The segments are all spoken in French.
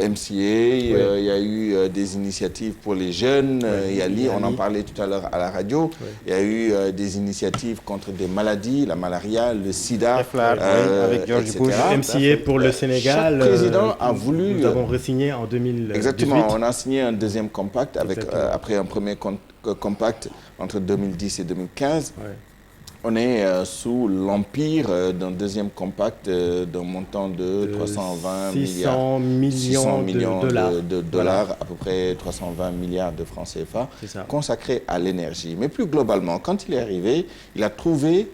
MCA, il y a eu des initiatives pour les jeunes, on en parlait tout à l'heure à la radio, il y a eu des initiatives contre des maladies, la malaria, le sida, avec George Bush. MCA pour le Sénégal. Chaque président a voulu... Nous avons re-signé en 2018. Exactement, on a signé un deuxième compact après un premier compact entre 2010 et 2015. On est sous l'empire d'un deuxième compact d'un montant de 320 millions de dollars, à peu près 320 milliards de francs CFA, consacrés à l'énergie. Mais plus globalement, quand il est arrivé, il a trouvé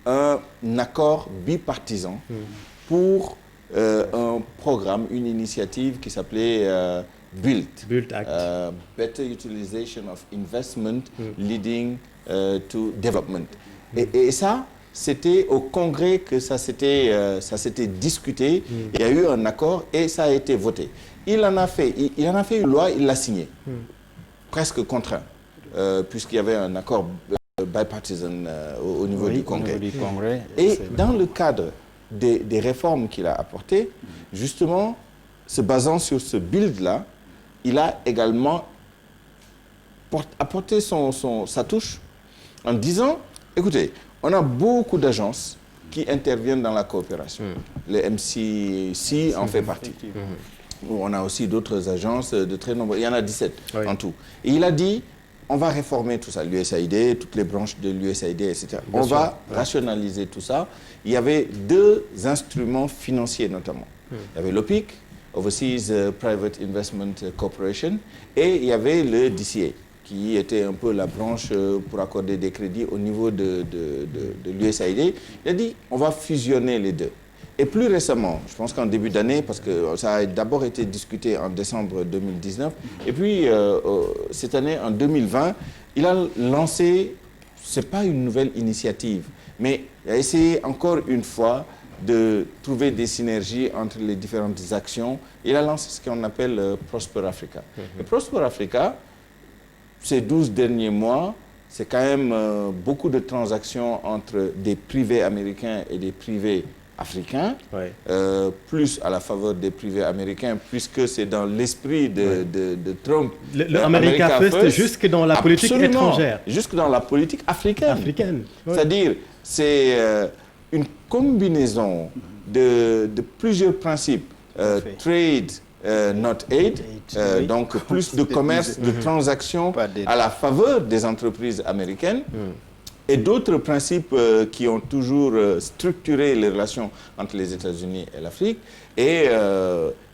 un accord bipartisan pour un programme, une initiative qui s'appelait BUILT Act. Better Utilization of Investment Leading to Development. Et ça, c'était au Congrès que ça s'était discuté, il y a eu un accord et ça a été voté. Il en a fait une loi, il l'a signée, presque contraint, puisqu'il y avait un accord bipartisan au niveau du Congrès. Et dans le cadre des réformes qu'il a apportées, justement, se basant sur ce build-là, il a également apporté sa touche en disant, écoutez, on a beaucoup d'agences qui interviennent dans la coopération. Le MCC en fait partie. On a aussi d'autres agences de très nombreuses. Il y en a 17 en tout. Et il a dit, on va réformer tout ça, l'USAID, toutes les branches de l'USAID, etc. On va rationaliser tout ça. Il y avait deux instruments financiers notamment. Il y avait l'OPIC, Overseas Private Investment Corporation, et il y avait le DCA, qui était un peu la branche pour accorder des crédits au niveau de l'USAID. Il a dit, on va fusionner les deux. Et plus récemment, je pense qu'en début d'année, parce que ça a d'abord été discuté en décembre 2019, et puis cette année, en 2020, il a lancé, ce n'est pas une nouvelle initiative, mais il a essayé encore une fois de trouver des synergies entre les différentes actions. Il a lancé ce qu'on appelle Prosper Africa. Et Prosper Africa, ces 12 derniers mois, c'est quand même beaucoup de transactions entre des privés américains et des privés africains, plus à la faveur des privés américains, puisque c'est dans l'esprit de Trump. Le America First, jusque dans la politique étrangère. Jusque dans la politique africaine. C'est-à-dire, c'est une combinaison de plusieurs principes. Trade, not aid, donc plus de commerce, de transactions à la faveur des entreprises américaines. Et d'autres principes qui ont toujours structuré les relations entre les États-Unis et l'Afrique. Et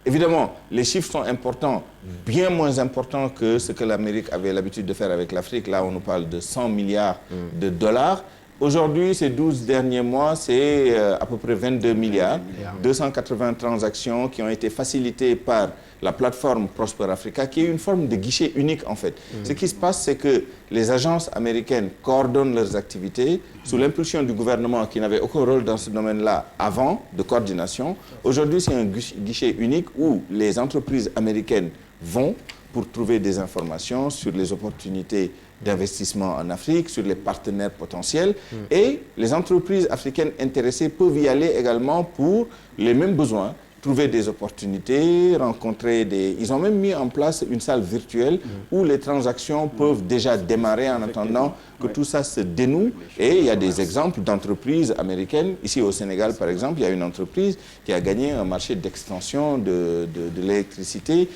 évidemment, les chiffres sont importants, bien moins importants que ce que l'Amérique avait l'habitude de faire avec l'Afrique. Là, on nous parle de 100 milliards de dollars. Aujourd'hui, ces 12 derniers mois, c'est à peu près 22 milliards, 280 transactions qui ont été facilitées par la plateforme Prosper Africa, qui est une forme de guichet unique en fait. Ce qui se passe, c'est que les agences américaines coordonnent leurs activités sous l'impulsion du gouvernement qui n'avait aucun rôle dans ce domaine-là avant, de coordination. Aujourd'hui, c'est un guichet unique où les entreprises américaines vont pour trouver des informations sur les opportunités d'investissement en Afrique, sur les partenaires potentiels. Et les entreprises africaines intéressées peuvent y aller également pour les mêmes besoins, trouver des opportunités, rencontrer des... Ils ont même mis en place une salle virtuelle où les transactions peuvent déjà démarrer en attendant que tout ça se dénoue. Et il y a des exemples d'entreprises américaines. Ici au Sénégal, par exemple, il y a une entreprise qui a gagné un marché d'extension de l'électricité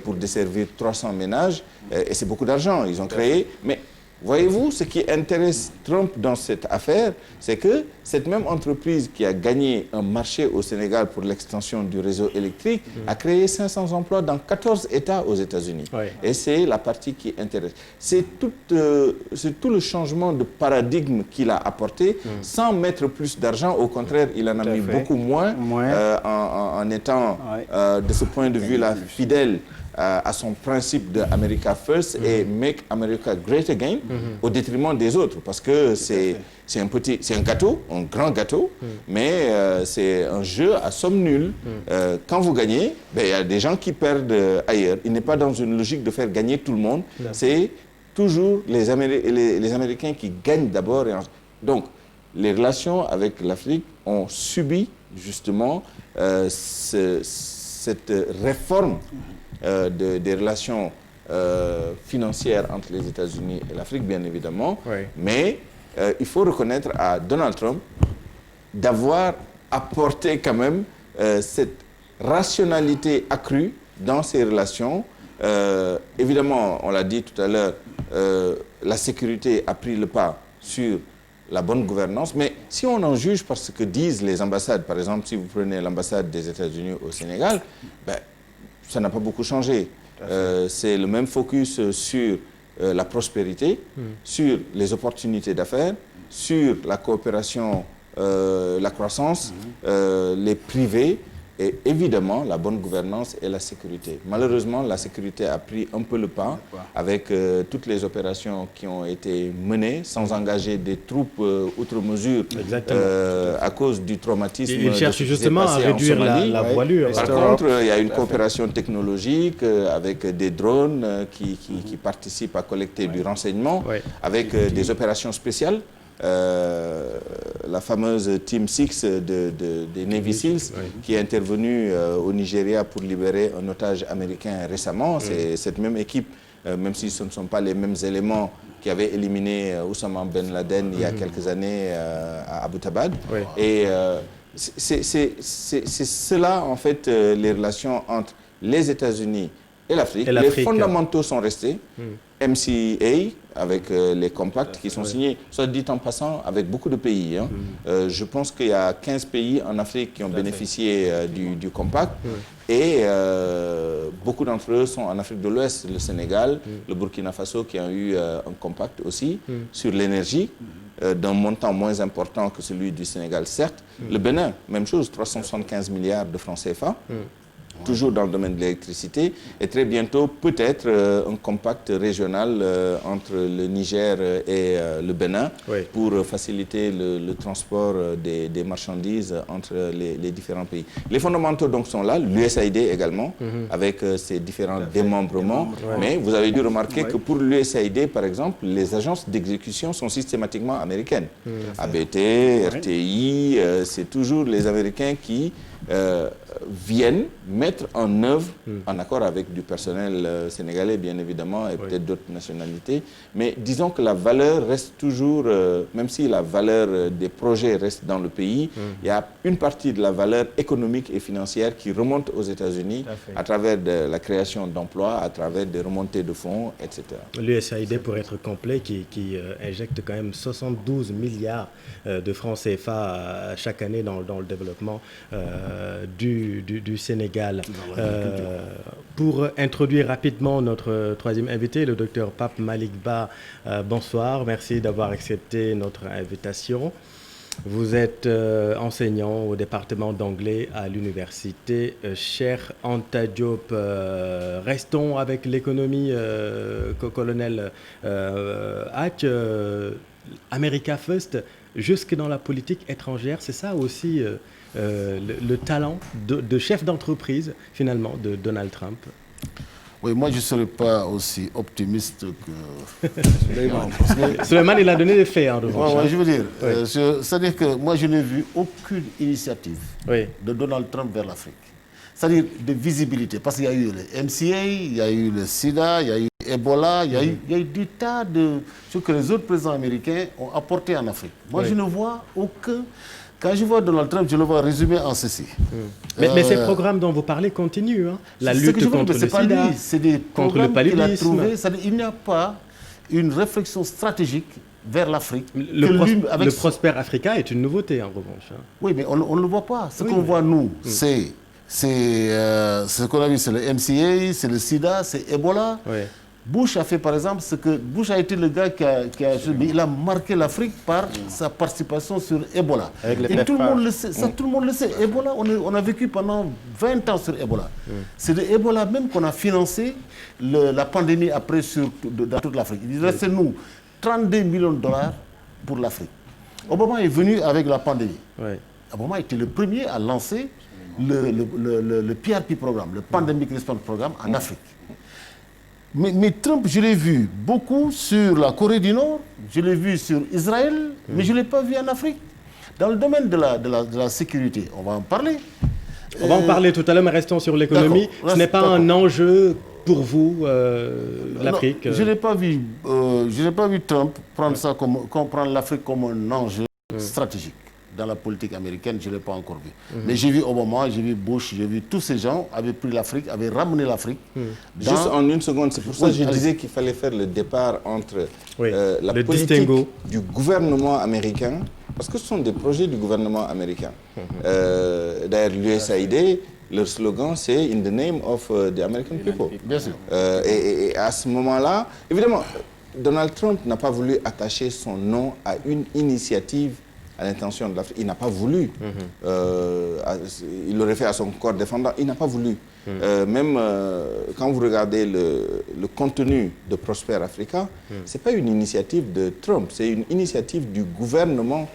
pour desservir 300 ménages. Et c'est beaucoup d'argent. Ils ont créé... Mais voyez-vous, ce qui intéresse Trump dans cette affaire, c'est que cette même entreprise qui a gagné un marché au Sénégal pour l'extension du réseau électrique a créé 500 emplois dans 14 États aux États-Unis. Et c'est la partie qui intéresse. C'est tout le changement de paradigme qu'il a apporté sans mettre plus d'argent. Au contraire, il en a mis beaucoup moins en étant, de ce point de vue-là, fidèle à son principe de America First et Make America Great Again au détriment des autres, parce que c'est un gâteau, un grand gâteau, mais c'est un jeu à somme nulle. Quand vous gagnez, il y a des gens qui perdent ailleurs. Il n'est pas dans une logique de faire gagner tout le monde. C'est toujours les Américains qui gagnent d'abord. Donc, les relations avec l'Afrique ont subi justement cette réforme des relations financières entre les États-Unis et l'Afrique, bien évidemment. Oui. Mais il faut reconnaître à Donald Trump d'avoir apporté quand même cette rationalité accrue dans ces relations. Évidemment, on l'a dit tout à l'heure, la sécurité a pris le pas sur la bonne gouvernance, mais si on en juge par ce que disent les ambassades, par exemple, si vous prenez l'ambassade des États-Unis au Sénégal, ça n'a pas beaucoup changé. C'est le même focus sur la prospérité, sur les opportunités d'affaires, sur la coopération, la croissance, les privés, et évidemment la bonne gouvernance et la sécurité. Malheureusement, la sécurité a pris un peu le pas avec toutes les opérations qui ont été menées sans engager des troupes outre mesure à cause du traumatisme. Il cherche justement à réduire la voilure. Par contre, il y a une coopération technologique avec des drones qui participent à collecter du renseignement, avec des opérations spéciales. La fameuse Team 6 des Navy Seals qui est intervenue au Nigeria pour libérer un otage américain récemment. C'est cette même équipe, même si ce ne sont pas les mêmes éléments qui avaient éliminé Oussama Ben Laden il y a quelques années à Abbottabad. Et c'est cela, en fait, les relations entre les États-Unis et l'Afrique. Les fondamentaux sont restés. MCA, avec les compacts qui sont signés, soit dit en passant, avec beaucoup de pays. Je pense qu'il y a 15 pays en Afrique qui ont bénéficié du compact. Et beaucoup d'entre eux sont en Afrique de l'Ouest, le Sénégal, le Burkina Faso qui a eu un compact aussi sur l'énergie, d'un montant moins important que celui du Sénégal, certes. Le Bénin, même chose, 375 milliards de francs CFA. Toujours dans le domaine de l'électricité, et très bientôt peut-être un compact régional entre le Niger et le Bénin pour faciliter le transport des marchandises entre les différents pays. Les fondamentaux donc sont là, l'USAID également, avec ses différents démembrements, mais vous avez dû remarquer que pour l'USAID, par exemple, les agences d'exécution sont systématiquement américaines. ABT, RTI, c'est toujours les Américains qui viennent mettre en œuvre, en accord avec du personnel sénégalais bien évidemment et peut-être d'autres nationalités, mais disons que la valeur reste toujours, même si la valeur des projets reste dans le pays, il y a une partie de la valeur économique et financière qui remonte aux États-Unis à travers de la création d'emplois, à travers des remontées de fonds, etc. L'USAID, pour être complet, qui injecte quand même 72 milliards de francs CFA chaque année dans le développement du Sénégal. Pour introduire rapidement notre troisième invité, le docteur Pape Malick Ba, bonsoir, merci d'avoir accepté notre invitation. Vous êtes enseignant au département d'anglais à l'université Cheikh Anta Diop. Restons avec l'économie, colonel Hatch. America First, jusque dans la politique étrangère, c'est ça aussi le talent de chef d'entreprise, finalement, de Donald Trump? Oui, moi je ne serais pas aussi optimiste que Souleymane. Souleymane, il a donné des faits, en revanche. Je veux dire, c'est-à-dire que moi je n'ai vu aucune initiative de Donald Trump vers l'Afrique. C'est-à-dire de visibilité, parce qu'il y a eu le MCA, il y a eu le SIDA, il y a eu Ebola, il y a eu des tas de choses que les autres présidents américains ont apporté en Afrique. Moi je ne vois aucun... Quand je vois Donald Trump, je le vois résumé en ceci. Mais ces programmes dont vous parlez continuent. La lutte contre le sida, c'est des programmes qu'il a trouvés. Il n'y a pas une réflexion stratégique vers l'Afrique. Le Prosper Africa est une nouveauté, en revanche. Oui, mais on ne le voit pas. Ce qu'on voit, nous, c'est ce qu'on a vu, c'est le MCA, c'est le sida, c'est Ebola. Bush a fait, par exemple, ce que... Bush a été le gars il a marqué l'Afrique par sa participation sur Ebola. Et tout le monde le sait. Ça, tout le monde le sait. Ebola, on a vécu pendant 20 ans sur Ebola. C'est de Ebola même qu'on a financé la pandémie après dans toute l'Afrique. Il restait, nous, 32 millions de dollars pour l'Afrique. Obama est venu avec la pandémie. Obama était le premier à lancer le PRP programme, le Pandemic Response Programme en Afrique. Mais Trump, je l'ai vu beaucoup sur la Corée du Nord, je l'ai vu sur Israël, mais je ne l'ai pas vu en Afrique. Dans le domaine de la sécurité, on va en parler. On va en parler tout à l'heure, mais restons sur l'économie. Ce n'est pas un enjeu pour vous, l'Afrique? Je n'ai pas vu Trump prendre l'Afrique comme un enjeu stratégique. Dans la politique américaine, je ne l'ai pas encore vu. Mais j'ai vu Obama, j'ai vu Bush, j'ai vu tous ces gens avaient pris l'Afrique, avaient ramené l'Afrique. Juste en une seconde, c'est pour ça que je disais qu'il fallait faire le départ entre la politique du gouvernement américain, parce que ce sont des projets du gouvernement américain. D'ailleurs, l'USAID, leur slogan, c'est « In the name of the American people ». Bien sûr. Et à ce moment-là, évidemment, Donald Trump n'a pas voulu attacher son nom à une initiative à l'intention de l'Afrique. Il n'a pas voulu. Il l'aurait fait à son corps défendant. Il n'a pas voulu. Même quand vous regardez le contenu de Prosper Africa, ce n'est pas une initiative de Trump, c'est une initiative du gouvernement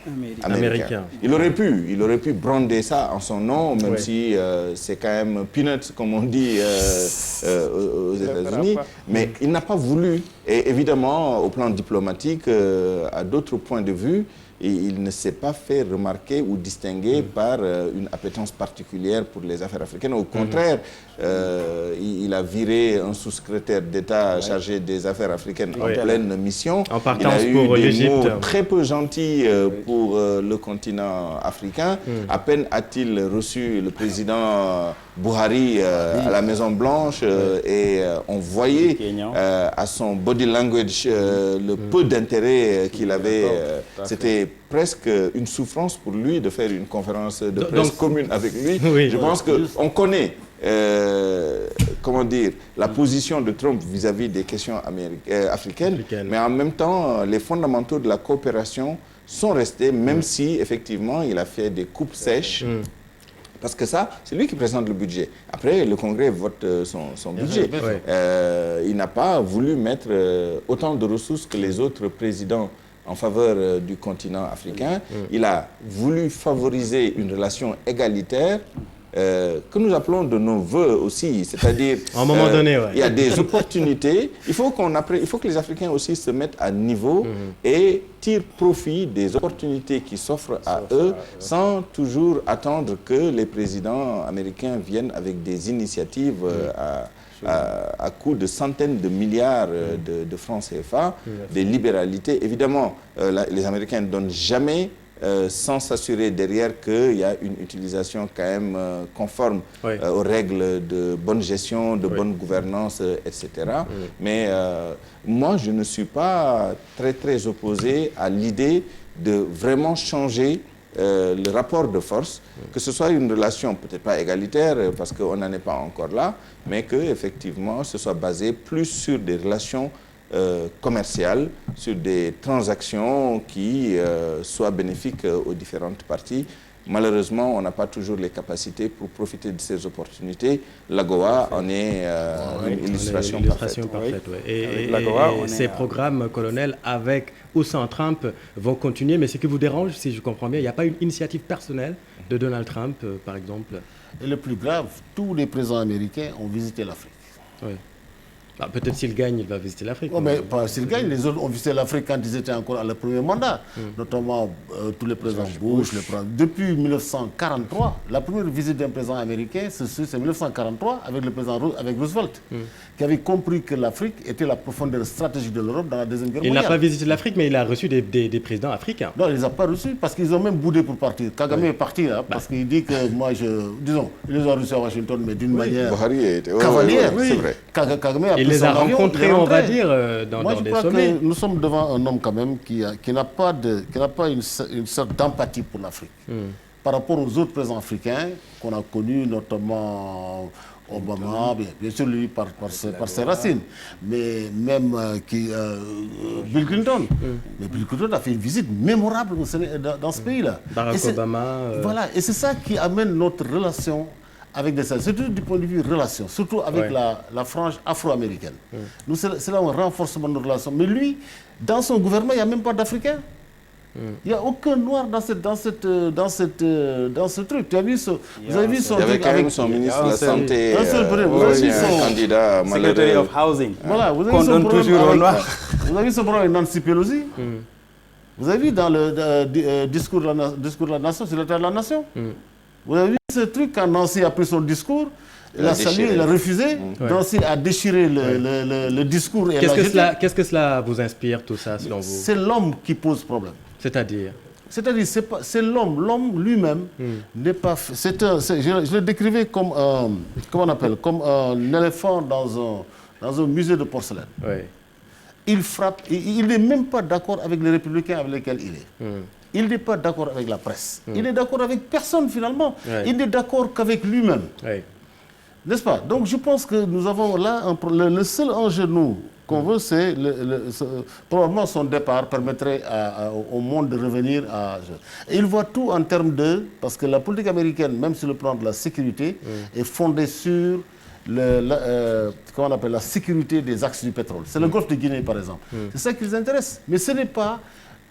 américain. Il aurait pu brander ça en son nom, même si c'est quand même peanuts, comme on dit aux États-Unis. Mais il n'a pas voulu. Et évidemment, au plan diplomatique, à d'autres points de vue, il ne s'est pas fait remarquer ou distinguer par une appétence particulière pour les affaires africaines. Au contraire, il a viré un sous-secrétaire d'État chargé des affaires africaines en pleine mission. En partance il a eu pour des l'Égypte. mots très peu gentils pour le continent africain. À peine a-t-il reçu le président Buhari à la Maison-Blanche et on voyait à son body language le peu d'intérêt qu'il avait. C'était presque une souffrance pour lui de faire une conférence de presse commune avec lui. Je pense qu'on connaît la position de Trump vis-à-vis des questions africaines, mais en même temps, les fondamentaux de la coopération sont restés, même si, effectivement, il a fait des coupes sèches. Parce que ça, c'est lui qui présente le budget. Après, le Congrès vote son budget. Il n'a pas voulu mettre autant de ressources que les autres présidents en faveur du continent africain. Il a voulu favoriser une relation égalitaire que nous appelons de nos voeux aussi. C'est-à-dire, à un moment donné, il y a des opportunités. Il faut que les Africains aussi se mettent à niveau et tirent profit des opportunités qui s'offrent à eux sans toujours attendre que les présidents américains viennent avec des initiatives à coût de centaines de milliards de francs CFA, des libéralités. Évidemment, les Américains ne donnent jamais sans s'assurer derrière qu'il y a une utilisation quand même conforme aux règles de bonne gestion, de bonne gouvernance, etc. Mais moi, je ne suis pas très opposé à l'idée de vraiment changer le rapport de force, que ce soit une relation peut-être pas égalitaire, parce qu'on n'en est pas encore là, mais qu'effectivement, ce soit basé plus sur des relations commerciales, sur des transactions qui soient bénéfiques aux différentes parties. Malheureusement, on n'a pas toujours les capacités pour profiter de ces opportunités. L'AGOA en est une illustration parfaite. Et ces programmes, colonel, avec ou sans Trump, vont continuer. Mais ce qui vous dérange, si je comprends bien, il n'y a pas une initiative personnelle de Donald Trump, par exemple? Et le plus grave, tous les présidents américains ont visité l'Afrique. Ah, peut-être s'il gagne, il va visiter l'Afrique. Mais pas s'il gagne, les autres ont visité l'Afrique quand ils étaient encore à leur premier mandat. Notamment tous les présidents Bush. Depuis 1943, la première visite d'un président américain, c'est 1943 avec le président Roosevelt, qui avait compris que l'Afrique était la profondeur stratégique de l'Europe dans la Deuxième Guerre mondiale. Il n'a pas visité l'Afrique, mais il a reçu des présidents africains. Non, il ne les a pas reçus parce qu'ils ont même boudé pour partir. Kagame est parti là, parce qu'il dit que moi, disons, ils les ont reçus à Washington, mais d'une manière cavalière. C'est vrai. Kagame a il les a rencontrés, on va dire, dans des sommets. Que nous sommes devant un homme quand même qui n'a pas une sorte d'empathie pour l'Afrique. Par rapport aux autres présidents africains qu'on a connus, notamment Obama, bien sûr lui par ses racines, mais même Bill Clinton. Mais Bill Clinton a fait une visite mémorable dans ce pays-là. Barack Obama. Voilà, et c'est ça qui amène notre relation avec des États, surtout du point de vue relation, surtout avec la frange afro-américaine. Nous, c'est là un renforcement de nos relations. Mais lui, dans son gouvernement, il n'y a même pas d'Africains. Il n'y a aucun noir dans ce truc. Tu as vu vous avez vu son il y avait quand même son ministre de la Santé, un candidat malheureux. Secretary of Housing. Voilà, vous avez vu son problème avec Nancy Pelosi. Vous avez vu dans le discours de la nation, sur l'état de la nation. Vous avez vu ce truc, quand Nancy a pris son discours, il a salué, il a refusé. Nancy a déchiré le discours. Qu'est-ce que cela vous inspire, tout ça, selon vous? C'est l'homme qui pose problème. C'est-à-dire, c'est l'homme. L'homme lui-même n'est pas... Je le décrivais comme un éléphant dans un musée de porcelaine. oui. Il frappe, il n'est même pas d'accord avec les républicains avec lesquels il est. Il n'est pas d'accord avec la presse. Il n'est d'accord avec personne, finalement. Il n'est d'accord qu'avec lui-même. N'est-ce pas? Donc, je pense que nous avons là le seul enjeu, nous, qu'on veut, c'est probablement son départ permettrait au monde de revenir à... Et il voit tout en termes de... Parce que la politique américaine, même sur le plan de la sécurité, est fondée sur comment on appelle, la sécurité des axes du pétrole. C'est le golfe de Guinée, par exemple. C'est ça qui les intéresse. Mais ce n'est pas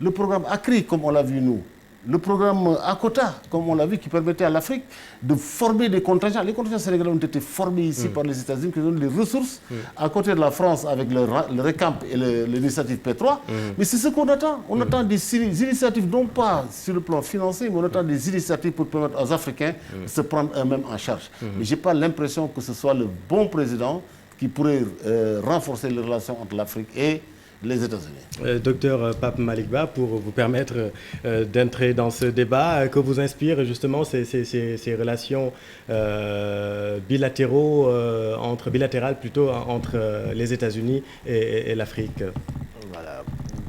le programme ACRI, comme on l'a vu nous. Le programme ACOTA, comme on l'a vu, qui permettait à l'Afrique de former des contingents. Les contingents sénégalais ont été formés ici par les États-Unis, qui donnent les ressources, à côté de la France, avec le RECAMP et l'initiative P3. Mais c'est ce qu'on attend. On attend des initiatives, non pas sur le plan financier, mais on attend des initiatives pour permettre aux Africains de se prendre eux-mêmes en charge. Mais je n'ai pas l'impression que ce soit le bon président qui pourrait renforcer les relations entre l'Afrique et les États-Unis. Docteur Pape Malick Ba, pour vous permettre d'entrer dans ce débat, que vous inspirent justement ces relations bilatérales entre les États-Unis et l'Afrique, voilà.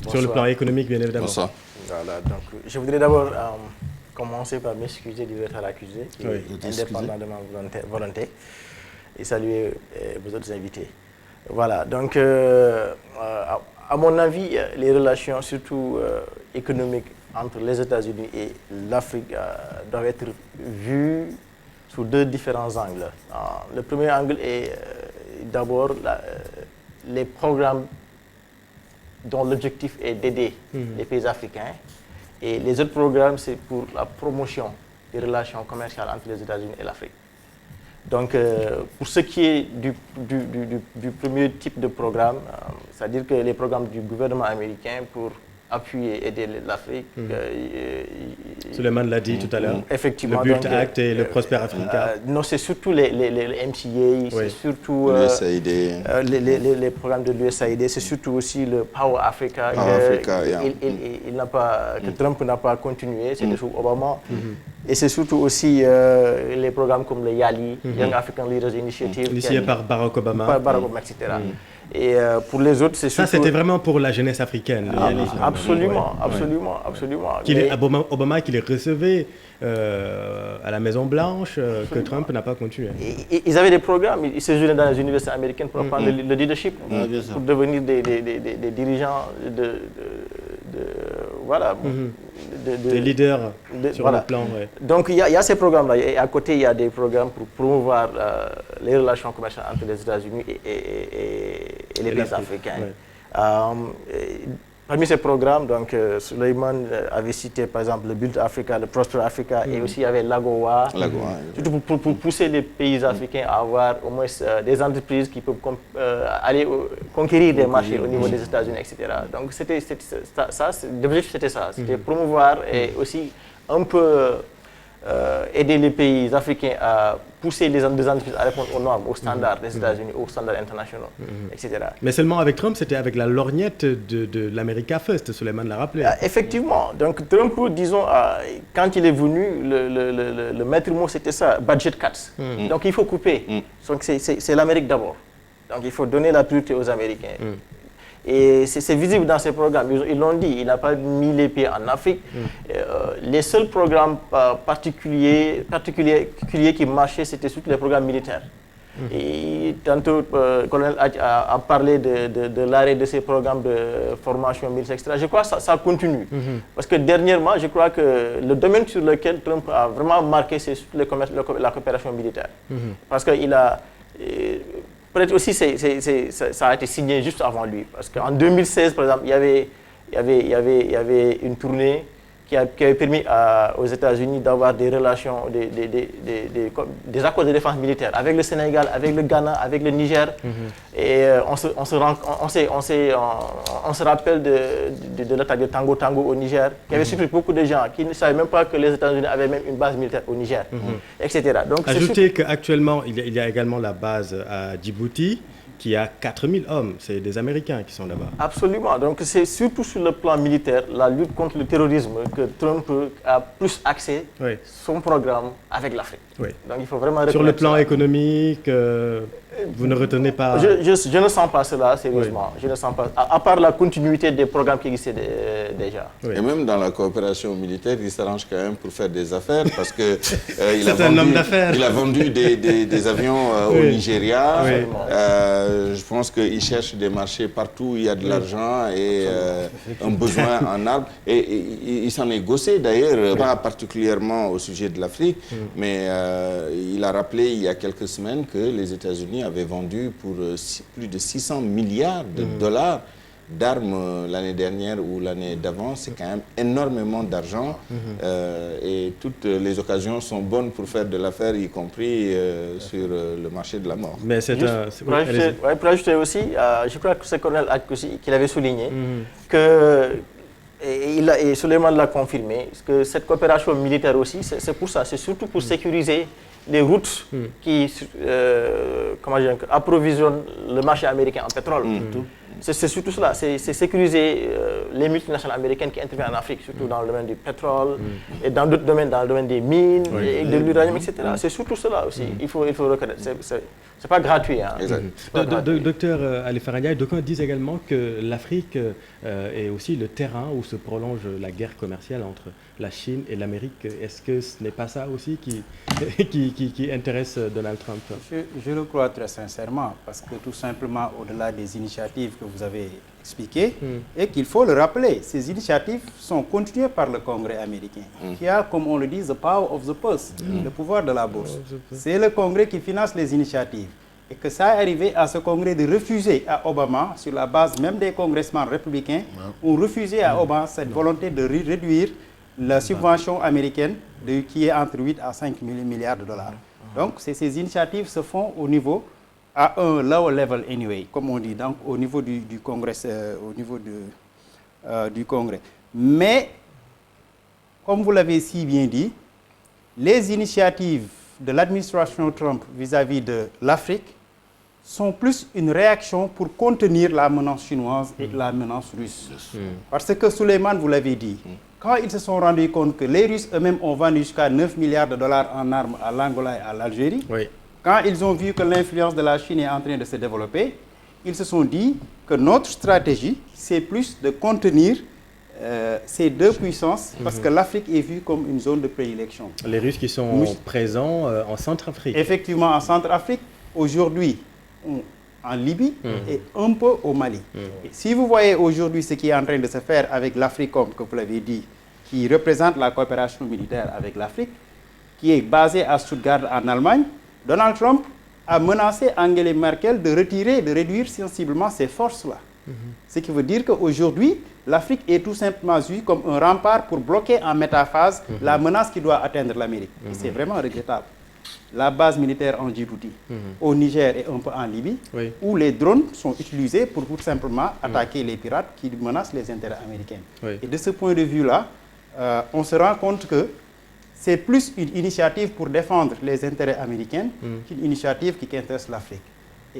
sur le plan économique, bien évidemment. Bonsoir. Voilà, donc je voudrais d'abord commencer par m'excuser du retard accusé, qui est indépendant de ma volonté, et saluer vos autres invités. Voilà, donc à mon avis, les relations, surtout économiques, entre les États-Unis et l'Afrique doivent être vues sous deux différents angles. Le premier angle est d'abord les programmes dont l'objectif est d'aider les pays africains. Et les autres programmes, c'est pour la promotion des relations commerciales entre les États-Unis et l'Afrique. Donc, pour ce qui est du premier type de programme, c'est-à-dire que les programmes du gouvernement américain pour appuyer et aider l'Afrique... Suleiman l'a dit tout à l'heure. Effectivement. Le BULT Act et le Prosper Africa. Non, c'est surtout les MCA, c'est surtout l'USAID. Les programmes de l'USAID, c'est surtout aussi le Power Africa. Il n'a pas, que Trump n'a pas continué, c'était sous Obama. Et c'est surtout aussi les programmes comme le YALI, Young African Leaders Initiative. Initié par Barack Obama. Par Barack Obama, etc. Et pour les autres, c'est surtout... Ça, c'était vraiment pour la jeunesse africaine. Absolument. Obama qui les recevait à la Maison-Blanche, que Trump n'a pas continué. Ils avaient des programmes, ils séjournaient dans les universités américaines pour apprendre le leadership, pour devenir des dirigeants des leaders sur le plan. Donc il y a ces programmes-là, et à côté il y a des programmes pour promouvoir les relations commerciales entre les États-Unis et les pays africains. Parmi ces programmes, donc, Suleiman avait cité par exemple le BULT Africa, le Prosper Africa, et aussi il y avait l'AGOA, surtout pour pousser les pays africains à avoir au moins des entreprises qui peuvent aller conquérir des marchés au niveau des États-Unis, etc. Donc l'objectif c'était ça, c'était promouvoir et aussi un peu aider les pays africains à pousser les entreprises à répondre aux normes, aux standards des États-Unis, aux standards internationaux, etc. Mais seulement avec Trump, c'était avec la lorgnette de l'America First, Suleiman l'a rappelé. Effectivement. Donc Trump, disons, quand il est venu, le maître mot c'était ça, budget cuts. Donc il faut couper. Donc c'est l'Amérique d'abord. Donc il faut donner la priorité aux Américains. Et c'est visible dans ces programmes. Ils l'ont dit, il n'a pas mis les pieds en Afrique. Les seuls programmes particuliers qui marchaient, c'était surtout les programmes militaires. Et tantôt, le colonel a parlé de l'arrêt de ces programmes de formation militaire, etc. Je crois que ça continue. Parce que dernièrement, je crois que le domaine sur lequel Trump a vraiment marqué, c'est la coopération militaire. Parce qu'il a... Peut-être aussi, ça a été signé juste avant lui. Parce qu'en 2016, par exemple, il y avait une tournée qui avait permis aux États-Unis d'avoir des relations, des accords de défense militaire avec le Sénégal, avec le Ghana, avec le Niger. Et on se rappelle de l'attaque de Tango Tango au Niger, qui avait surpris beaucoup de gens qui ne savaient même pas que les États-Unis avaient même une base militaire au Niger, etc. Donc, ajoutez qu'actuellement, il y a également la base à Djibouti, qui a 4000 hommes. C'est des Américains qui sont là-bas. Absolument. Donc, c'est surtout sur le plan militaire, la lutte contre le terrorisme, que Trump a plus axé son programme avec l'Afrique. Oui. Donc, il faut vraiment sur le plan économique, vous ne retenez pas... Je ne sens pas cela, sérieusement. Je ne sens pas. À part la continuité des programmes qui existaient déjà. Oui. Et même dans la coopération militaire, il s'arrange quand même pour faire des affaires parce que il a vendu des avions au Nigeria. Je pense qu'il cherche des marchés partout où il y a de l'argent et un besoin en armes. Et il s'en est gossé d'ailleurs, pas particulièrement au sujet de l'Afrique, mais il a rappelé il y a quelques semaines que les États-Unis avaient vendu pour plus de 600 milliards de dollars d'armes l'année dernière ou l'année d'avant. C'est quand même énormément d'argent et toutes les occasions sont bonnes pour faire de l'affaire, y compris sur le marché de la mort. Mais pour ajouter aussi, je crois que c'est Colonel Hack aussi qui l'avait souligné, que et Souleymane l'a confirmé, que cette coopération militaire aussi, c'est pour ça, c'est surtout pour sécuriser les routes qui approvisionnent le marché américain en pétrole. C'est surtout cela, c'est sécuriser les multinationales américaines qui interviennent en Afrique, surtout dans le domaine du pétrole et dans d'autres domaines, dans le domaine des mines et de l'uranium, etc. C'est surtout cela aussi, il faut reconnaître. C'est pas gratuit. Hein. Docteur Ali Faragnaye, d'aucuns disent également que l'Afrique est aussi le terrain où se prolonge la guerre commerciale entre la Chine et l'Amérique. Est-ce que ce n'est pas ça aussi qui intéresse Donald Trump? Je le crois très sincèrement, parce que tout simplement, au-delà des initiatives que vous avez expliquées, et qu'il faut le rappeler, ces initiatives sont continuées par le Congrès américain, qui a, comme on le dit, the power of the purse, le pouvoir de la bourse. C'est le Congrès qui finance les initiatives. Et que ça est arrivé à ce Congrès de refuser à Obama, sur la base même des congressmen républicains, ont refusé à Obama cette volonté de réduire la subvention américaine qui est entre 8 à 5 milliards de dollars. Donc, ces initiatives se font au niveau, à un lower level anyway, comme on dit, donc au niveau du Congrès, du Congrès. Mais, comme vous l'avez si bien dit, les initiatives de l'administration Trump vis-à-vis de l'Afrique sont plus une réaction pour contenir la menace chinoise et la menace russe. Parce que Souleymane, vous l'avez dit, quand ils se sont rendus compte que les Russes eux-mêmes ont vendu jusqu'à 9 milliards de dollars en armes à l'Angola et à l'Algérie, quand ils ont vu que l'influence de la Chine est en train de se développer, ils se sont dit que notre stratégie, c'est plus de contenir ces deux puissances, parce que l'Afrique est vue comme une zone de prédilection. Les Russes qui sont présents en Centrafrique. Effectivement, en Centrafrique, aujourd'hui, en Libye et un peu au Mali. Et si vous voyez aujourd'hui ce qui est en train de se faire avec l'Africom, comme vous l'avez dit, qui représente la coopération militaire avec l'Afrique, qui est basée à Stuttgart en Allemagne, Donald Trump a menacé Angela Merkel de réduire sensiblement ces forces-là. Ce qui veut dire qu'aujourd'hui, l'Afrique est tout simplement vue comme un rempart pour bloquer en métaphase la menace qui doit atteindre l'Amérique. Et c'est vraiment regrettable. La base militaire en Djibouti, au Niger et un peu en Libye, où les drones sont utilisés pour tout simplement attaquer les pirates qui menacent les intérêts américains. Et de ce point de vue-là, on se rend compte que c'est plus une initiative pour défendre les intérêts américains qu'une initiative qui intéresse l'Afrique.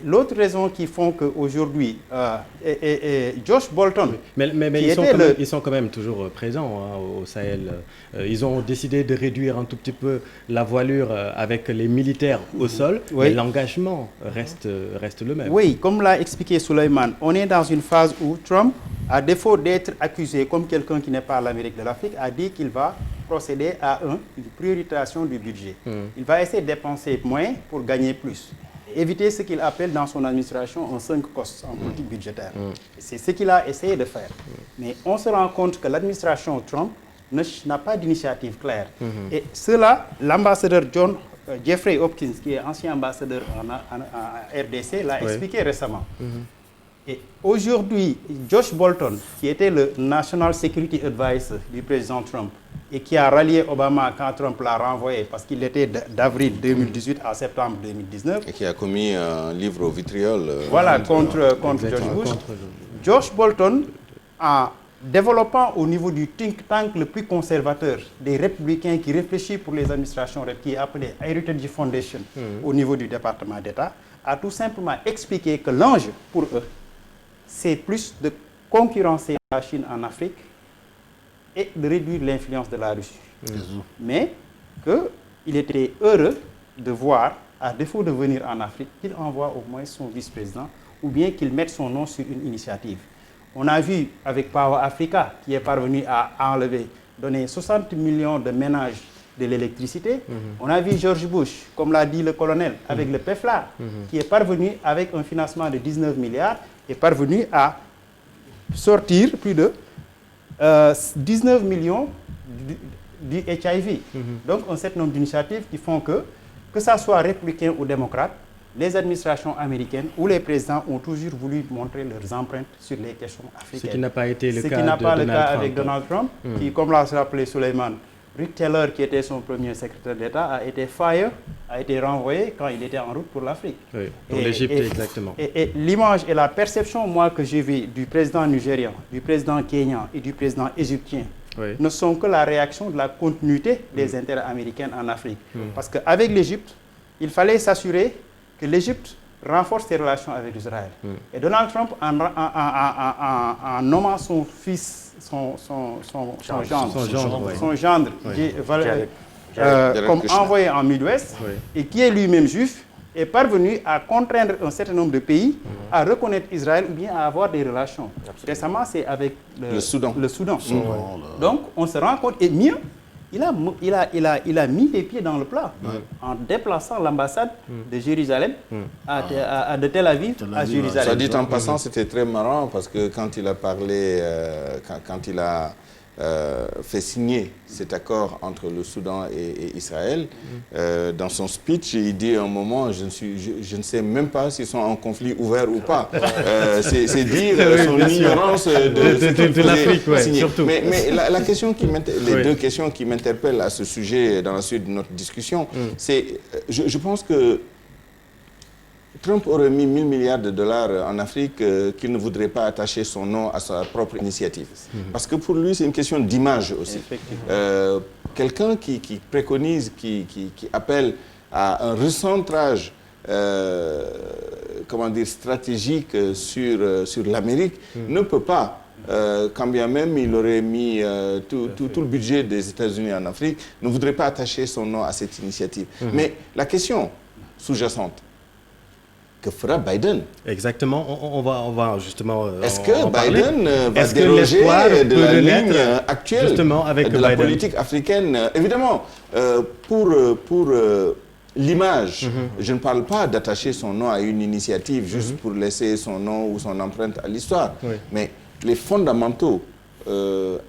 L'autre raison qui font qu'aujourd'hui, Josh Bolton... Mais ils sont quand même toujours présents au Sahel. Ils ont décidé de réduire un tout petit peu la voilure avec les militaires au sol, mais l'engagement reste le même. Oui, comme l'a expliqué Souleymane, on est dans une phase où Trump, à défaut d'être accusé comme quelqu'un qui n'est pas l'Amérique de l'Afrique, a dit qu'il va procéder à une priorisation du budget. Il va essayer de dépenser moins pour gagner plus. Éviter ce qu'il appelle dans son administration un sunk cost en politique budgétaire. C'est ce qu'il a essayé de faire. Mais on se rend compte que l'administration Trump n'a pas d'initiative claire. Et cela, l'ambassadeur Jeffrey Hopkins, qui est ancien ambassadeur en RDC, l'a expliqué récemment. Et aujourd'hui, Josh Bolton, qui était le National Security Advisor du président Trump et qui a rallié Obama quand Trump l'a renvoyé parce qu'il était d'avril 2018 à septembre 2019. Et qui a commis un livre au vitriol. Voilà, contre George Bush. Josh Bolton, en développant au niveau du think tank le plus conservateur des républicains qui réfléchit pour les administrations, qui est appelé Heritage Foundation au niveau du département d'État, a tout simplement expliqué que l'enjeu pour eux, c'est plus de concurrencer la Chine en Afrique et de réduire l'influence de la Russie. Mais qu'il était heureux de voir, à défaut de venir en Afrique, qu'il envoie au moins son vice-président ou bien qu'il mette son nom sur une initiative. On a vu avec Power Africa, qui est parvenu à enlever, donner 60 millions de ménages de l'électricité. On a vu George Bush, comme l'a dit le colonel, avec le PEFLA, qui est parvenu avec un financement de 19 milliards, est parvenu à sortir plus de 19 millions du HIV. Donc un certain nombre d'initiatives qui font que ça soit républicain ou démocrate, les administrations américaines ou les présidents ont toujours voulu montrer leurs empreintes sur les questions africaines. Ce qui n'a pas été le cas, cas de Donald Trump. avec Donald Trump, qui, comme l'a rappelé Suleiman, Rick Taylor, qui était son premier secrétaire d'État, a été fire, a été renvoyé quand il était en route pour l'Afrique. Oui, pour l'Égypte, exactement. Et l'image et la perception, moi, que j'ai vue du président nigérian, du président kenyan et du président égyptien, ne sont que la réaction de la continuité des intérêts américains en Afrique. Parce qu'avec l'Égypte, il fallait s'assurer que l'Égypte renforce ses relations avec Israël. Et Donald Trump, en nommant son fils, son gendre, comme envoyé en Midwest, et qui est lui-même juif, est parvenu à contraindre un certain nombre de pays à reconnaître Israël ou bien à avoir des relations. Récemment, c'est avec le Soudan. Donc, on se rend compte, et mieux, il a mis les pieds dans le plat en déplaçant l'ambassade de Jérusalem de Tel Aviv à Jérusalem. Ça dit en passant, c'était très marrant parce que quand il a parlé, quand il a fait signer cet accord entre le Soudan et Israël, dans son speech, il dit à un moment, je ne sais même pas s'ils sont en conflit ouvert ou pas. C'est dire son ignorance de l'Afrique, surtout. Mais la question les deux questions qui m'interpellent à ce sujet dans la suite de notre discussion, c'est, je pense que Trump aurait mis 1000 milliards de dollars en Afrique qu'il ne voudrait pas attacher son nom à sa propre initiative. Parce que pour lui, c'est une question d'image aussi. Quelqu'un qui préconise, qui appelle à un recentrage stratégique sur l'Amérique, ne peut pas, quand bien même il aurait mis tout le budget des États-Unis en Afrique, ne voudrait pas attacher son nom à cette initiative. Mais la question sous-jacente, que fera Biden? Exactement, on va justement Est-ce que Biden va déroger de la ligne actuelle de la politique africaine? Évidemment, pour l'image, je ne parle pas d'attacher son nom à une initiative juste pour laisser son nom ou son empreinte à l'histoire, mais les fondamentaux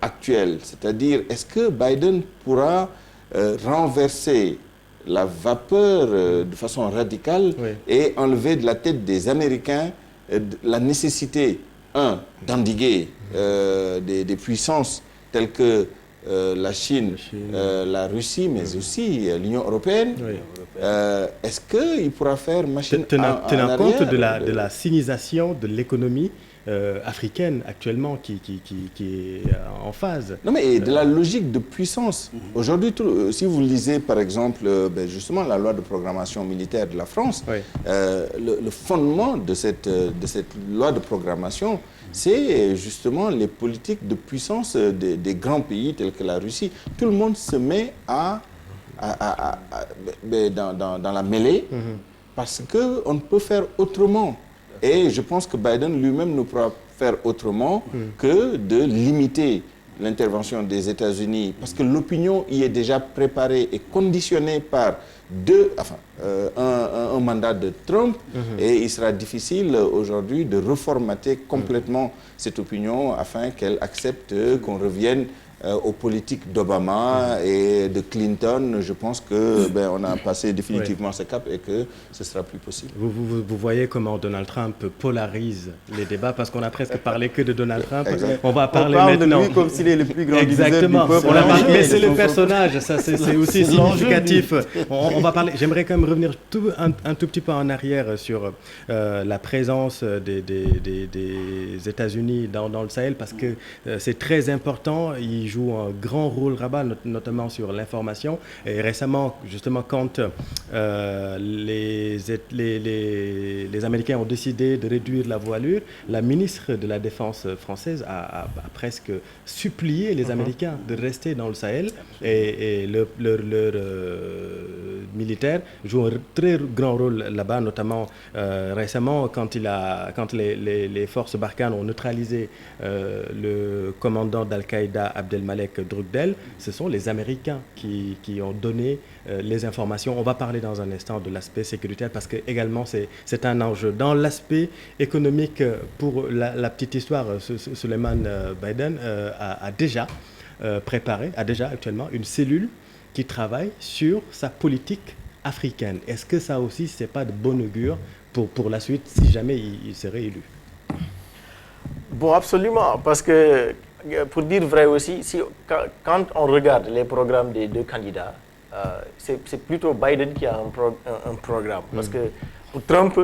actuels, c'est-à-dire est-ce que Biden pourra renverser la vapeur de façon radicale et enlever de la tête des Américains la nécessité, d'endiguer des puissances telles que la Chine, la Russie, mais aussi l'Union européenne. Est-ce qu'il pourra faire machine tenant compte de la sinisation de l'économie africaine actuellement qui est en phase. Non, mais de la logique de puissance. Aujourd'hui, si vous lisez par exemple justement la loi de programmation militaire de la France, le fondement de cette loi de programmation, c'est justement les politiques de puissance des grands pays tels que la Russie. Tout le monde se met dans la mêlée parce qu'on ne peut faire autrement. Et je pense que Biden lui-même ne pourra faire autrement que de limiter l'intervention des États-Unis, parce que l'opinion y est déjà préparée et conditionnée par un mandat de Trump, et il sera difficile aujourd'hui de reformater complètement cette opinion afin qu'elle accepte qu'on revienne aux politiques d'Obama et de Clinton. Je pense que on a passé définitivement ce cap et que ce sera plus possible. Vous voyez comment Donald Trump polarise les débats, parce qu'on a presque parlé que de Donald Trump. On va parler maintenant. De lui comme s'il est le plus grand exactement. leader du peuple. Mais c'est le personnage, ça c'est aussi significatif. On va parler. J'aimerais quand même revenir un tout petit peu en arrière sur la présence des États-Unis dans le Sahel, parce que c'est très important. Ils jouent un grand rôle là-bas, notamment sur l'information. Et récemment, justement, quand les Américains ont décidé de réduire la voilure, la ministre de la Défense française a presque supplié les Américains de rester dans le Sahel, et leurs militaires jouent un très grand rôle là-bas, notamment récemment quand les forces Barkhane ont neutralisé le commandant d'Al-Qaïda Abdelmalek Drukdel. Ce sont les Américains qui ont donné les informations. On va parler dans un instant de l'aspect sécuritaire, parce que également c'est un enjeu. Dans l'aspect économique, pour la petite histoire, Suleiman Biden a déjà actuellement une cellule qui travaille sur sa politique africaine. Est-ce que ça aussi, c'est pas de bon augure pour la suite, si jamais il serait élu? Bon, absolument, parce que, pour dire vrai aussi, quand on regarde les programmes des deux candidats, c'est plutôt Biden qui a un programme. Parce que pour Trump,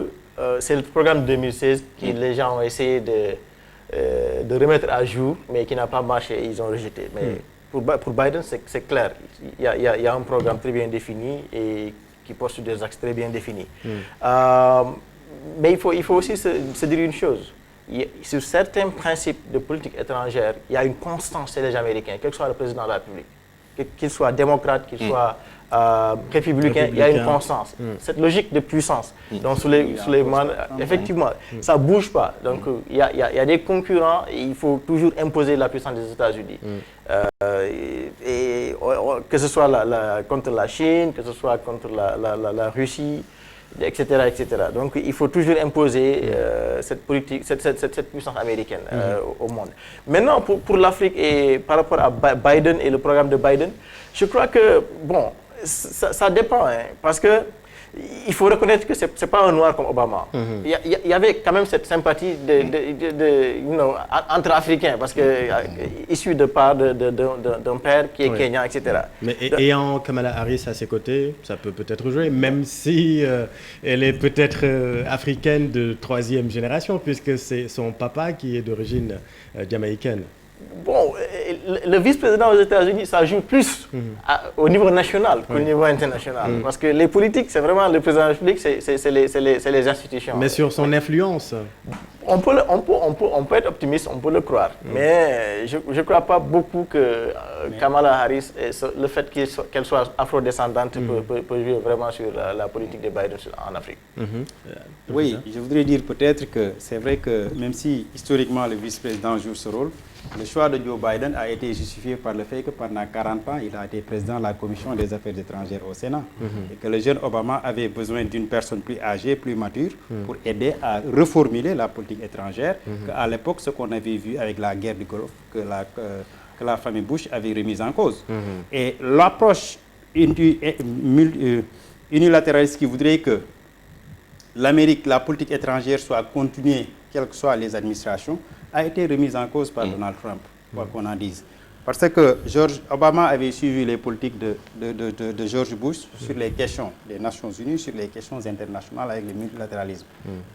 c'est le programme de 2016 que les gens ont essayé de remettre à jour, mais qui n'a pas marché, ils ont rejeté. Mais pour Biden, c'est clair, il y a un programme très bien défini et qui porte sur des axes très bien définis. Mais il faut aussi se dire une chose. Sur certains principes de politique étrangère, il y a une constance chez les Américains, quel que soit le président de la République, qu'il soit démocrate, qu'il soit républicain, il y a une constance. Cette logique de puissance. Donc, effectivement, ça ne bouge pas. Donc, il y a des concurrents et il faut toujours imposer la puissance des États-Unis. Que ce soit contre la Chine, que ce soit contre la Russie, etc., etc. Donc, il faut toujours imposer cette politique, cette puissance américaine au monde. Maintenant, pour l'Afrique et par rapport à Biden et le programme de Biden, je crois que, bon, ça dépend, hein, parce que il faut reconnaître que ce n'est pas un noir comme Obama. Il y avait quand même cette sympathie entre Africains, parce que issu de part d'un père qui est kenyan, etc. Mais ayant Kamala Harris à ses côtés, ça peut peut-être jouer, même si elle est peut-être africaine de 3e génération, puisque c'est son papa qui est d'origine jamaïcaine. Bon, le vice-président aux États-Unis, ça joue plus au niveau national qu'au niveau international. Parce que les politiques, c'est vraiment le président de la République, c'est les institutions. Mais sur son influence, on peut être optimiste, on peut le croire. Mais je ne crois pas beaucoup que Kamala Harris, le fait qu'elle soit afrodescendante peut jouer vraiment sur la politique de Biden en Afrique. Oui, je voudrais dire peut-être que c'est vrai que même si historiquement le vice-président joue ce rôle, le choix de Joe Biden a été justifié par le fait que pendant 40 ans, il a été président de la Commission des affaires étrangères au Sénat. Et que le jeune Obama avait besoin d'une personne plus âgée, plus mature, pour aider à reformuler la politique étrangère, qu'à l'époque, ce qu'on avait vu avec la guerre du Golfe, que la famille Bush avait remise en cause. Et l'approche unilatéraliste qui voudrait que l'Amérique, la politique étrangère soit continuée, quelles que soient les administrations, a été remise en cause par Donald Trump, quoi qu'on en dise. Parce que Obama avait suivi les politiques de George Bush sur les questions des Nations Unies, sur les questions internationales avec le multilatéralisme.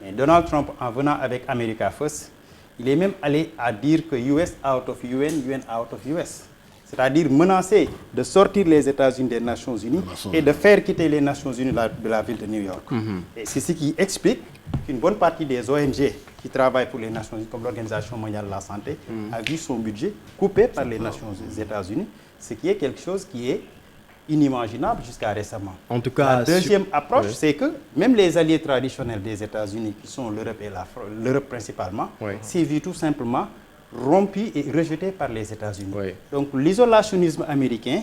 Et Donald Trump, en venant avec America First, il est même allé à dire que US out of UN, UN out of US. C'est-à-dire menacer de sortir les États-Unis des Nations Unies et de faire quitter les Nations Unies de la ville de New York. Et c'est ce qui explique qu'une bonne partie des ONG qui travaillent pour les Nations Unies, comme l'Organisation mondiale de la santé, a vu son budget coupé par les États-Unis, ce qui est quelque chose qui est inimaginable jusqu'à récemment. En tout cas, la deuxième approche, c'est que même les alliés traditionnels des États-Unis, qui sont l'Europe et l'Europe principalement, c'est vu tout simplement rompu et rejeté par les États-Unis. Donc l'isolationnisme américain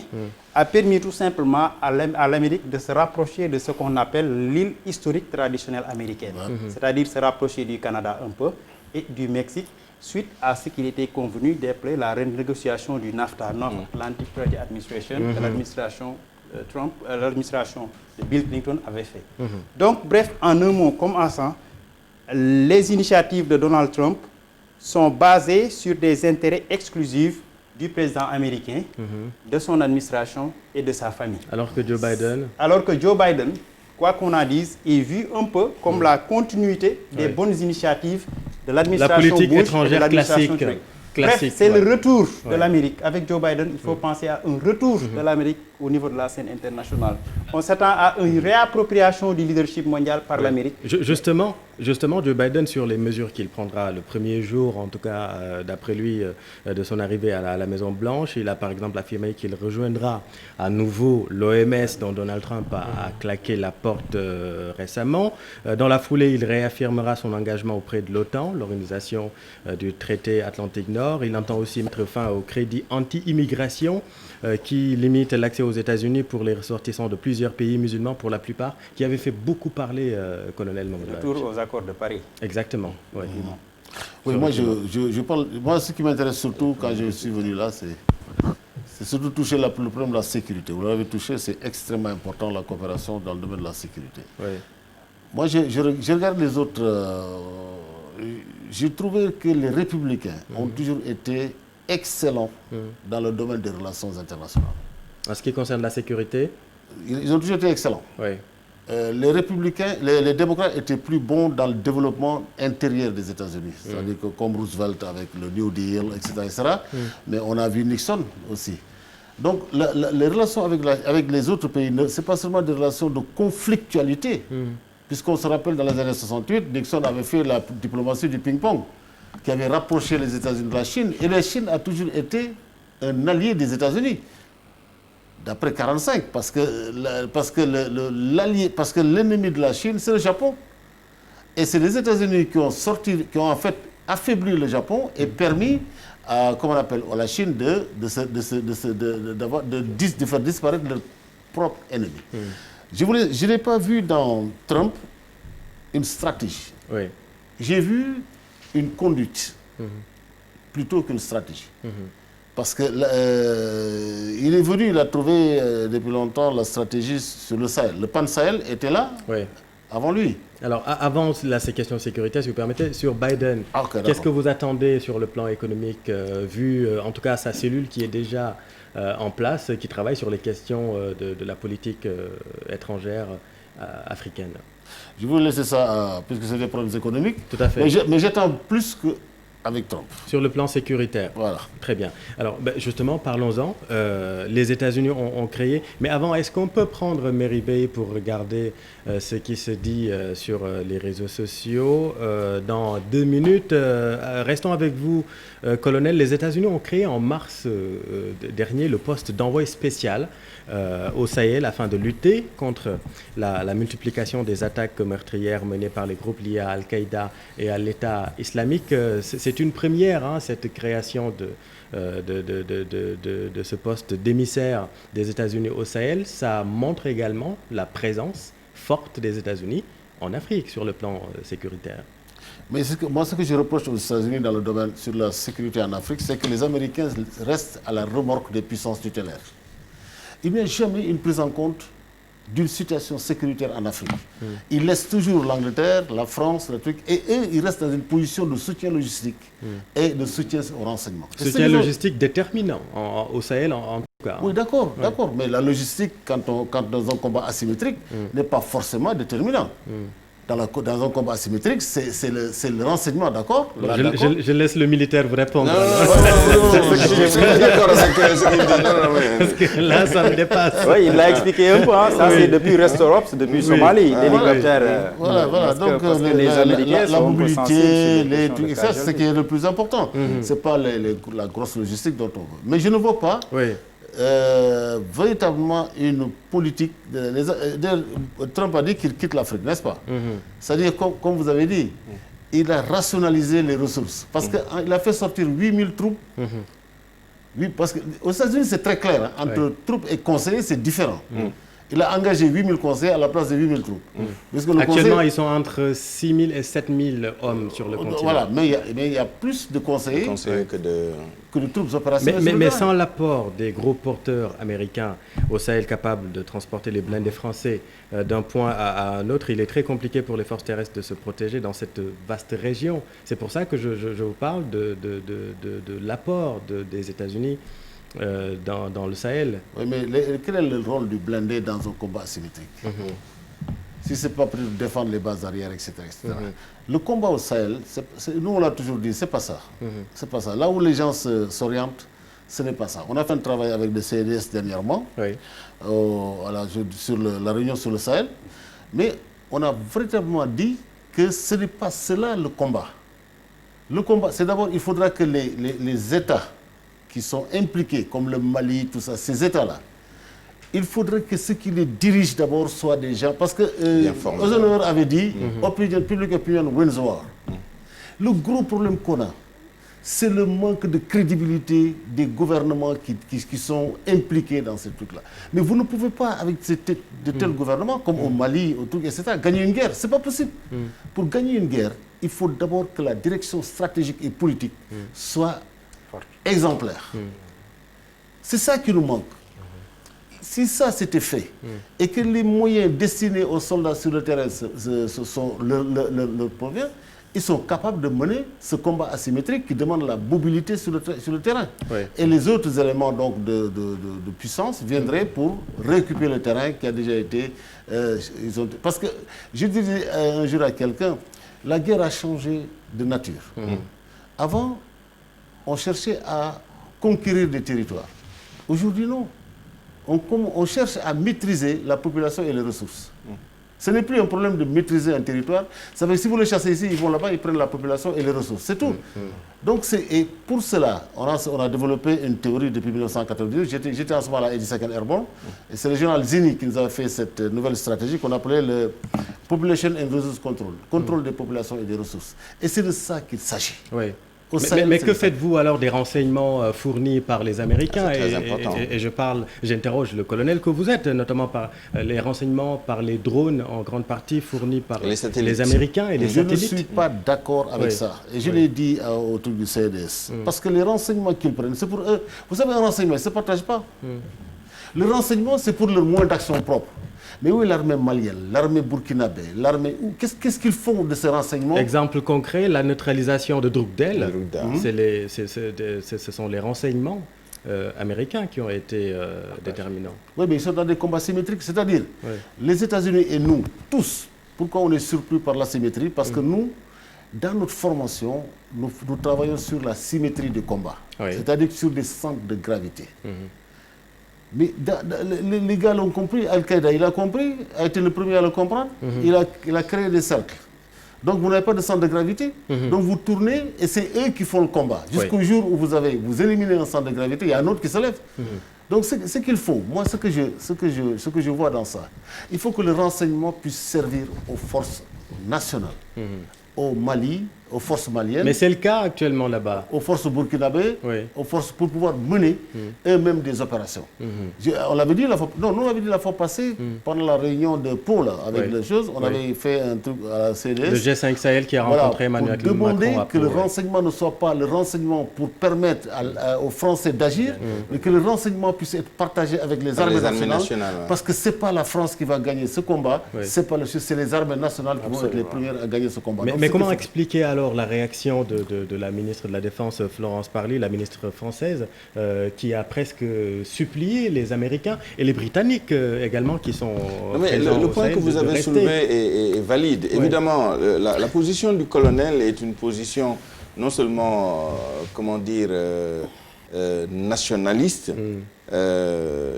a permis tout simplement à l'Amérique de se rapprocher de ce qu'on appelle l'île historique traditionnelle américaine. C'est-à-dire se rapprocher du Canada un peu, et du Mexique, suite à ce qu'il était convenu d'appeler la renégociation du NAFTA, North Atlantic Treaty Administration, que l'administration Trump, l'administration de Bill Clinton avait fait. Donc, bref, en un mot, comme en ça, les initiatives de Donald Trump sont basées sur des intérêts exclusifs du président américain, de son administration et de sa famille. Alors que Joe Biden, quoi qu'on en dise, est vu un peu comme la continuité des bonnes initiatives de l'administration Bush étrangère et de l'administration classique. Bref, c'est le retour de l'Amérique. Avec Joe Biden, il faut penser à un retour de l'Amérique au niveau de la scène internationale. On s'attend à une réappropriation du leadership mondial par l'Amérique. Justement, Joe Biden, sur les mesures qu'il prendra le premier jour, en tout cas d'après lui, de son arrivée à la Maison-Blanche, il a par exemple affirmé qu'il rejoindra à nouveau l'OMS dont Donald Trump a claqué la porte récemment. Dans la foulée, il réaffirmera son engagement auprès de l'OTAN, l'organisation du traité Atlantique Nord. Il entend aussi mettre fin au crédit anti-immigration qui limite l'accès aux États-Unis pour les ressortissants de plusieurs pays musulmans, pour la plupart, qui avait fait beaucoup parler, colonel Mangouladj. Retour aux accords de Paris. Exactement. Ouais. Oui, moi, je parle. Moi, ce qui m'intéresse surtout quand je suis venu là, c'est surtout toucher le problème de la sécurité. Vous l'avez touché, c'est extrêmement important, la coopération dans le domaine de la sécurité. Oui. Moi, je regarde les autres. J'ai trouvé que les républicains ont toujours été excellents dans le domaine des relations internationales. En ce qui concerne la sécurité, ils ont toujours été excellents. Oui. Les républicains, les démocrates étaient plus bons dans le développement intérieur des États-Unis. C'est-à-dire que comme Roosevelt avec le New Deal, etc. Mais on a vu Nixon aussi. Donc les relations avec les autres pays, ce n'est pas seulement des relations de conflictualité. Puisqu'on se rappelle, dans les années 68, Nixon avait fait la diplomatie du ping-pong, qui avait rapproché les États-Unis de la Chine. Et la Chine a toujours été un allié des États-Unis, d'après 1945, parce que l'ennemi de la Chine, c'est le Japon. Et c'est les États-Unis qui ont en fait affaibli le Japon et permis à la Chine de faire disparaître leur propre ennemi. Je n'ai pas vu dans Trump une stratégie. Oui. J'ai vu une conduite plutôt qu'une stratégie. Parce que il est venu, il a trouvé depuis longtemps la stratégie sur le Sahel. Le Pan Sahel était là avant lui. Alors, avant ces questions sécuritaires, si vous permettez, sur Biden, qu'est-ce que vous attendez sur le plan économique, vu en tout cas sa cellule qui est déjà en place, qui travaille sur les questions de la politique étrangère africaine? Je vais laisser ça, puisque c'est des problèmes économiques. Tout à fait. Mais j'attends plus qu'avec Trump. Sur le plan sécuritaire. Voilà. Très bien. Alors, justement, parlons-en. Les États-Unis ont créé... Mais avant, est-ce qu'on peut prendre Mary Bey pour regarder ce qui se dit sur les réseaux sociaux dans 2 minutes? Restons avec vous, colonel. Les États-Unis ont créé en mars dernier le poste d'envoyé spécial au Sahel afin de lutter contre la multiplication des attaques meurtrières menées par les groupes liés à Al-Qaïda et à l'État islamique. C'est une première, hein, cette création de ce poste d'émissaire des États-Unis au Sahel. Ça montre également la présence forte des États-Unis en Afrique sur le plan sécuritaire. Mais ce que je reproche aux États-Unis dans le domaine sur la sécurité en Afrique, c'est que les Américains restent à la remorque des puissances tutélaires. Il n'y a jamais une prise en compte d'une situation sécuritaire en Afrique. Ils laissent toujours l'Angleterre, la France, le truc, et eux, ils restent dans une position de soutien logistique et de soutien au renseignement. Soutien logistique déterminant au Sahel en tout cas. Oui, d'accord, mais la logistique, quand dans un combat asymétrique, n'est pas forcément déterminant. Dans un combat asymétrique, c'est le renseignement, d'accord? Je laisse le militaire vous répondre. Je suis d'accord avec ce qu'il dit. Parce que là, ça me dépasse. Oui, il l'a expliqué un peu. Hein. Ça, c'est depuis Restore c'est depuis Somalie, l'hélicoptère. Voilà. Donc, la mobilité, les trucs, ça, c'est ce qui est le plus important. Ce n'est pas la grosse logistique dont on veut. Mais je ne vois pas... véritablement une politique. Trump a dit qu'il quitte l'Afrique, n'est-ce pas? C'est-à-dire, comme vous avez dit, il a rationalisé les ressources. Parce qu'il a fait sortir 8000 troupes. Oui, parce qu'aux États-Unis, c'est très clair. Hein, entre troupes et conseillers, c'est différent. Il a engagé 8 000 conseillers à la place de 8 000 troupes. Actuellement, ils sont entre 6 000 et 7 000 hommes sur le continent. Voilà, mais il y a plus de conseillers, que de troupes opérationnelles. Mais sans l'apport des gros porteurs américains au Sahel capables de transporter les blindés français d'un point à un autre, il est très compliqué pour les forces terrestres de se protéger dans cette vaste région. C'est pour ça que je vous parle de l'apport des États-Unis dans le Sahel. Oui, mais quel est le rôle du blindé dans un combat asymétrique? Si ce n'est pas pour défendre les bases arrière, etc. Le combat au Sahel, nous on l'a toujours dit, c'est pas ça. C'est pas ça. Là où les gens s'orientent, ce n'est pas ça. On a fait un travail avec le CNDS dernièrement, sur la réunion sur le Sahel, mais on a véritablement dit que ce n'est pas cela le combat. Le combat, c'est d'abord, il faudra que les États qui sont impliqués, comme le Mali, tout ça, ces États-là, il faudrait que ceux qui les dirigent d'abord soient des gens, parce que Eisenhower avait dit, opinion public, opinion wins war. Le gros problème qu'on a, c'est le manque de crédibilité des gouvernements qui sont impliqués dans ce truc-là. Mais vous ne pouvez pas, avec de tels gouvernements, comme au Mali, au truc, etc., gagner une guerre. Ce n'est pas possible. Pour gagner une guerre, il faut d'abord que la direction stratégique et politique soit exemplaire. C'est ça qui nous manque. Si ça c'était fait et que les moyens destinés aux soldats sur le terrain sont leur provient, ils sont capables de mener ce combat asymétrique qui demande la mobilité sur le terrain. Et les autres éléments donc, de puissance viendraient pour récupérer le terrain qui a déjà été... parce que je disais un jour à quelqu'un, la guerre a changé de nature. Avant, on cherchait à conquérir des territoires. Aujourd'hui, non. On cherche à maîtriser la population et les ressources. Ce n'est plus un problème de maîtriser un territoire. Ça veut dire que si vous les chassez ici, ils vont là-bas, ils prennent la population et les ressources. C'est tout. Donc, et pour cela, on a développé une théorie depuis 1992. J'étais en ce moment à la 82nd Airborne. Et c'est le général Zini qui nous a fait cette nouvelle stratégie qu'on appelait le Population and Resource Control. Contrôle des populations et des ressources. Et c'est de ça qu'il s'agit. Mais que faites-vous alors des renseignements fournis par les Américains? Et j'interroge le colonel que vous êtes, notamment par les renseignements par les drones en grande partie fournis par les Américains et les satellites. Je ne suis pas d'accord avec ça. Et je l'ai dit au truc du CNDS. Parce que les renseignements qu'ils prennent, c'est pour eux. Vous savez, un renseignement, ils ne se partagent pas. Le renseignement, c'est pour leur moyen d'action propre. Mais où est l'armée malienne, l'armée burkinabé, l'armée... Qu'est-ce qu'ils font de ces renseignements? Exemple concret, la neutralisation de Drukdel. Ce sont les renseignements américains qui ont été déterminants. Oui, mais ils sont dans des combats symétriques. C'est-à-dire, les États-Unis et nous, tous, pourquoi on est surpris par la symétrie? Parce que nous, dans notre formation, nous travaillons sur la symétrie du combat. C'est-à-dire sur des centres de gravité. Mais les gars l'ont compris, Al-Qaïda, il a compris, a été le premier à le comprendre, il a créé des cercles. Donc vous n'avez pas de centre de gravité, donc vous tournez et c'est eux qui font le combat. Jusqu'au jour où vous éliminez un centre de gravité, il y a un autre qui se lève. Donc ce qu'il faut, moi ce que je vois dans ça, il faut que le renseignement puisse servir aux forces nationales, au Mali, aux forces maliennes. Mais c'est le cas actuellement là-bas. Aux forces burkinabées, aux forces pour pouvoir mener eux-mêmes des opérations. On l'avait dit la fois passée, pendant la réunion de Pau, avec les choses, on avait fait un truc à la CDS. Le G5 Sahel qui a rencontré Emmanuel Macron. Pour demander que le renseignement ne soit pas le renseignement pour permettre aux Français d'agir, mais que le renseignement puisse être partagé avec les armées nationales. Parce que ce n'est pas la France qui va gagner ce combat, c'est les armées nationales qui vont être les premières à gagner ce combat. Mais comment expliquer alors la réaction de la ministre de la Défense, Florence Parly, la ministre française, qui a presque supplié les Américains et les Britanniques également qui sont présents le point que vous avez soulevé est valide. Évidemment, la position du colonel est une position non seulement, comment dire, nationaliste,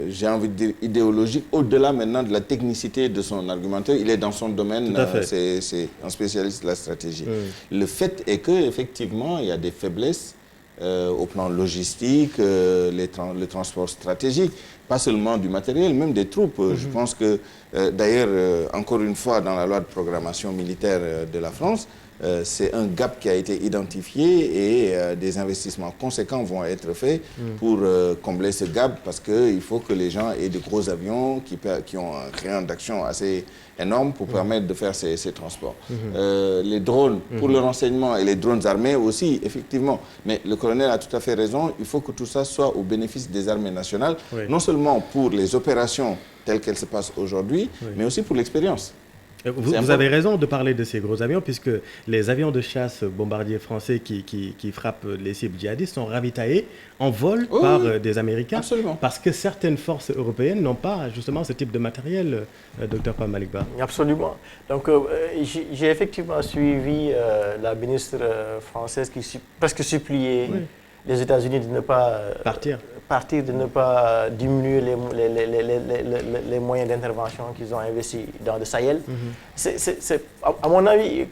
j'ai envie de dire idéologique, au-delà maintenant de la technicité de son argumentaire. Il est dans son domaine, c'est un spécialiste de la stratégie. Le fait est qu'effectivement, il y a des faiblesses au plan logistique, le transport stratégique, pas seulement du matériel, même des troupes. Je pense que, d'ailleurs, encore une fois, dans la loi de programmation militaire de la France, c'est un gap qui a été identifié et des investissements conséquents vont être faits pour combler ce gap parce qu'il faut que les gens aient de gros avions qui ont un rayon d'action assez énorme pour permettre de faire ces transports. Les drones pour le renseignement et les drones armés aussi, effectivement. Mais le colonel a tout à fait raison, il faut que tout ça soit au bénéfice des armées nationales, non seulement pour les opérations telles qu'elles se passent aujourd'hui, mais aussi pour l'expérience. Vous avez raison de parler de ces gros avions, puisque les avions de chasse bombardiers français qui frappent les cibles djihadistes sont ravitaillés en vol par des Américains. Absolument. Parce que certaines forces européennes n'ont pas justement ce type de matériel, Dr Pam Malick Ba. Absolument. Donc j'ai effectivement suivi la ministre française qui presque suppliait les États-Unis de ne pas partir, de ne pas diminuer les moyens d'intervention qu'ils ont investis dans le Sahel. À mon avis,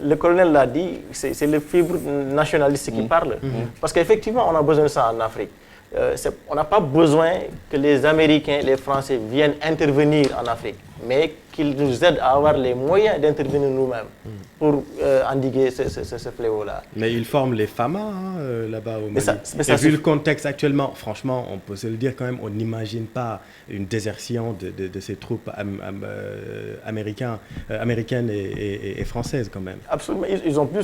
le colonel l'a dit, c'est le fibre nationaliste qui parle. Parce qu'effectivement, on a besoin de ça en Afrique. On n'a pas besoin que les Américains, les Français viennent intervenir en Afrique, mais qu'ils nous aident à avoir les moyens d'intervenir nous-mêmes pour endiguer ce fléau-là. Mais ils forment les FAMA là-bas au Mali. Et vu le contexte actuellement, franchement, on peut se le dire quand même, on n'imagine pas une désertion de ces troupes américaines et françaises quand même. Absolument, ils ont plus